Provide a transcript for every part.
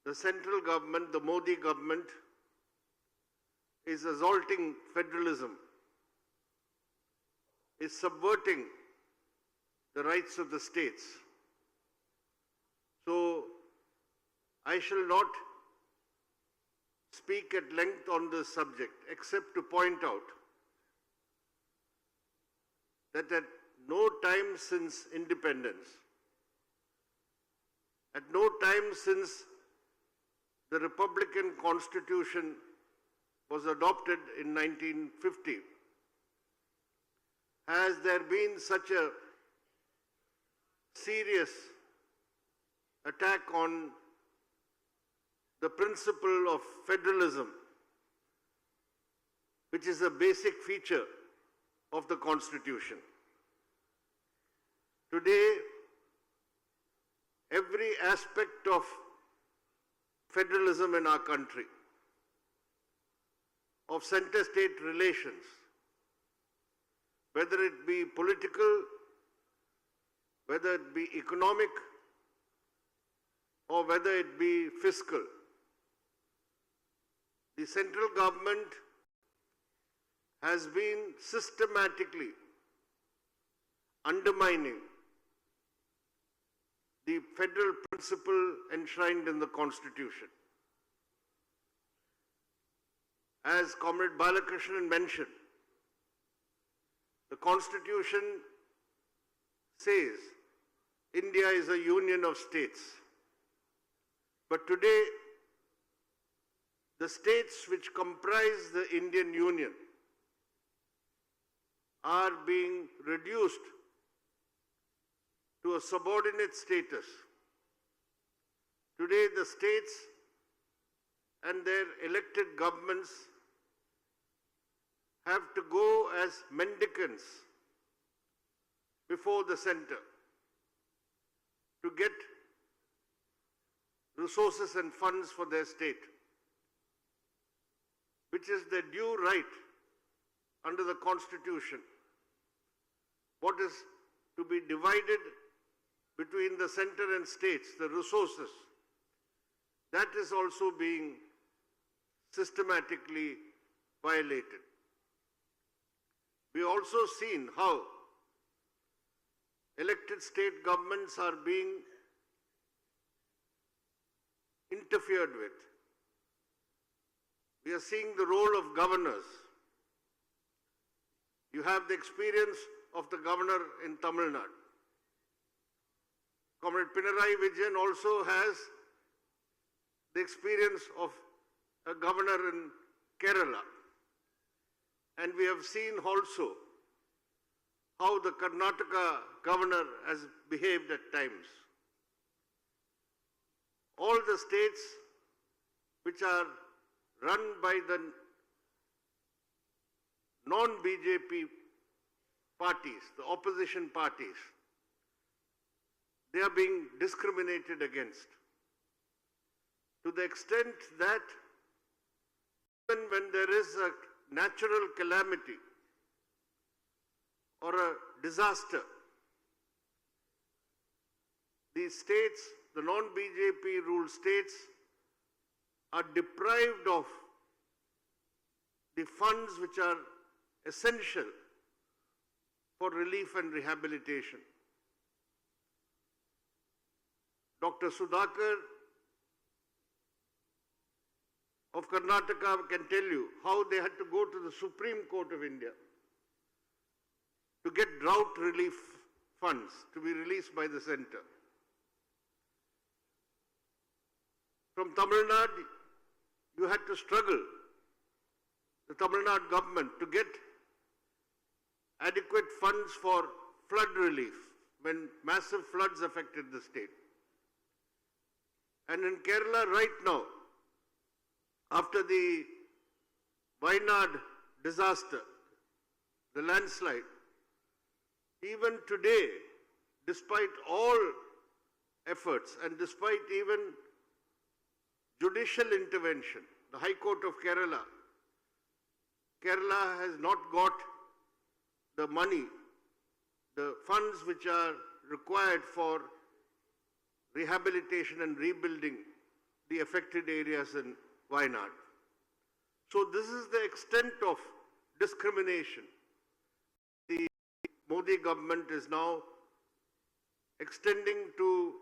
the central government, the Modi government, is assaulting federalism, is subverting the rights of the states. So, I shall not speak at length on this subject, except to point out that at no time since independence, at no time since the Republican Constitution was adopted in 1950, has there been such a serious attack on the principle of federalism, which is a basic feature of the Constitution. Today, every aspect of federalism in our country, of center-state relations, whether it be political, whether it be economic, or whether it be fiscal, the central government has been systematically undermining the federal principle enshrined in the Constitution. As Comrade Balakrishnan mentioned, the Constitution says India is a union of states. But today, the states which comprise the Indian Union are being reduced to a subordinate status. Today, the states and their elected governments have to go as mendicants before the center to get resources and funds for their state, which is their due right under the Constitution. What is to be divided between the center and states, the resources, that is also being systematically violated. We also seen how elected state governments are being interfered with. We are seeing the role of governors. You have the experience of the governor in Tamil Nadu. Comrade Kairali Vijayan also has the experience of a governor in Kerala. And we have seen also how the Karnataka governor has behaved at times. All the states which are run by the non-BJP parties, the opposition parties, they are being discriminated against, to the extent that even when there is a natural calamity or a disaster, these states, the non-BJP ruled states, are deprived of the funds which are essential for relief and rehabilitation. Dr. Sudhakar of Karnataka can tell you how they had to go to the Supreme Court of India to get drought relief funds to be released by the center. From Tamil Nadu, you had to struggle, the Tamil Nadu government, to get adequate funds for flood relief when massive floods affected the state. And in Kerala right now, after the Wayanad disaster, the landslide, even today, despite all efforts and despite even judicial intervention, the High Court of Kerala has not got the money, the funds which are required for rehabilitation and rebuilding the the affected areas in Wayanad. So this is the extent of discrimination. The Modi government is now extending to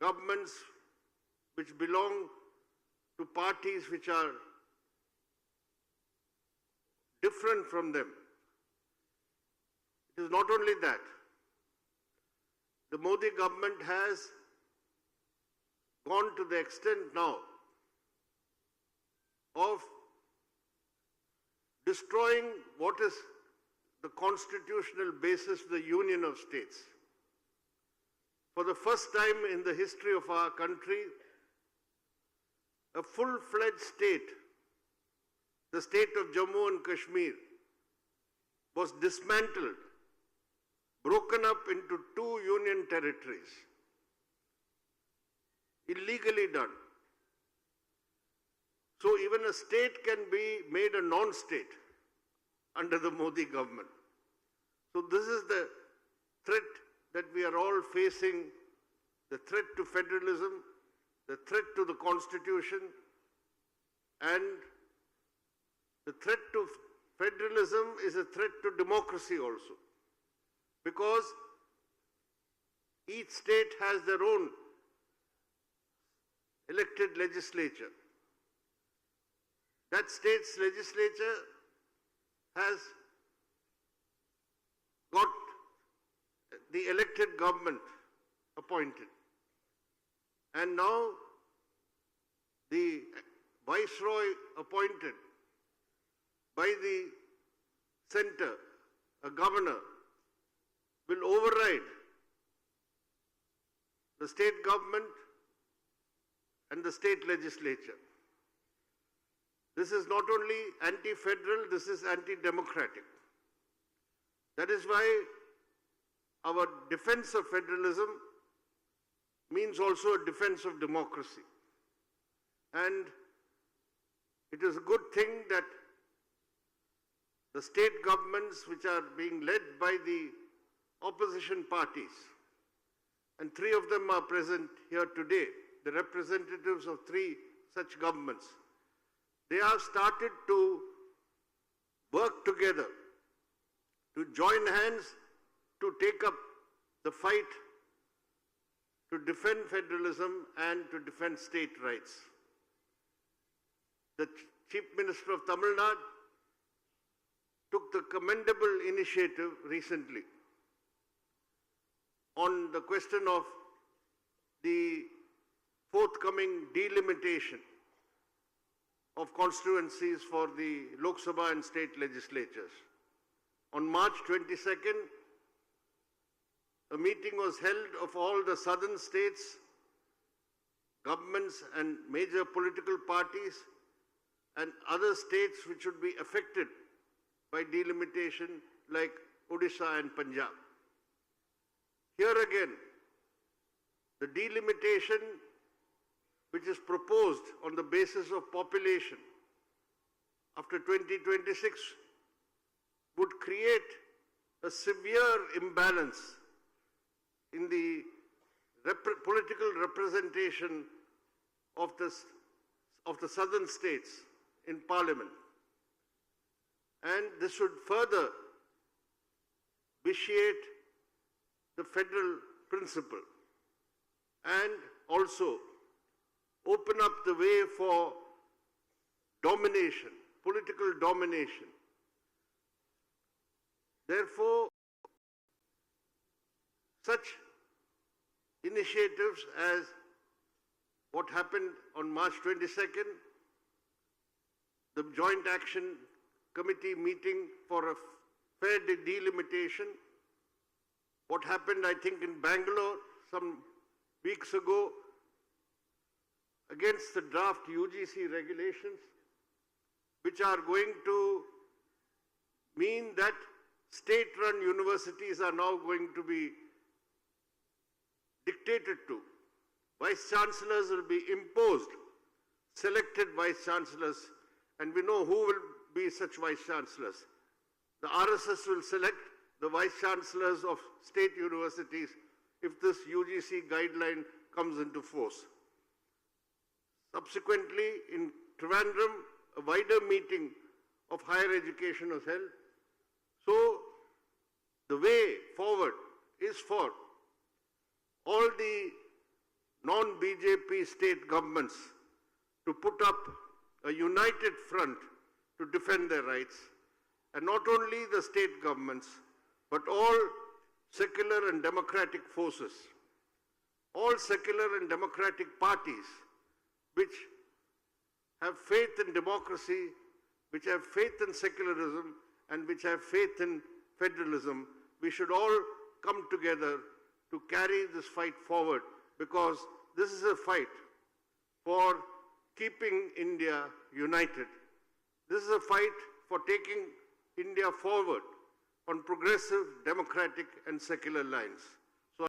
governments which belong to parties which are different from them. It is not only that. The Modi government has gone to the extent now of destroying what is the constitutional basis of the Union of States. For the first time in the history of our country, a full-fledged state, the state of Jammu and Kashmir, was dismantled, broken up into 2 union territories, illegally done. So even a state can be made a non-state under the Modi government. So this is the threat that we are all facing, the threat to federalism, the threat to the Constitution, and the threat to federalism is a threat to democracy also. Because each state has their own elected legislature. That state's legislature has got the elected government appointed. And now the viceroy appointed by the center, a governor, will override the state government and the state legislature. This is not only anti-federal, this is anti-democratic. That is why our defense of federalism means also a defense of democracy. And it is a good thing that the state governments which are being led by the opposition parties, and 3 of them are present here today, the representatives of 3 such governments, they have started to work together, to join hands, to take up the fight to defend federalism and to defend state rights. The Chief Minister of Tamil Nadu took the commendable initiative recently on the question of the forthcoming delimitation of constituencies for the Lok Sabha and state legislatures. On March 22nd, a meeting was held of all the southern states, governments and major political parties, and other states which would be affected by delimitation like Odisha and Punjab. Here again, the delimitation which is proposed on the basis of population after 2026 would create a severe imbalance in the political representation of the southern states in parliament. And this would further vitiate the federal principle and also open up the way for domination, political domination. Therefore, such initiatives as what happened on March 22nd, the Joint Action Committee meeting for a fair delimitation, what happened, I think, in Bangalore some weeks ago against the draft UGC regulations, which are going to mean that state-run universities are now going to be dictated to. Vice-chancellors will be imposed, selected vice-chancellors, and we know who will be such vice-chancellors. The RSS will select the vice-chancellors of state universities if this UGC guideline comes into force. Subsequently, in Trivandrum, a wider meeting of higher education was held. So, the way forward is for all the non-BJP state governments to put up a united front to defend their rights, and not only the state governments, but all secular and democratic forces, all secular and democratic parties which have faith in democracy, which have faith in secularism, and which have faith in federalism. We should all come together to carry this fight forward, because this is a fight for keeping India united. This is a fight for taking India forward on progressive, democratic, and secular lines.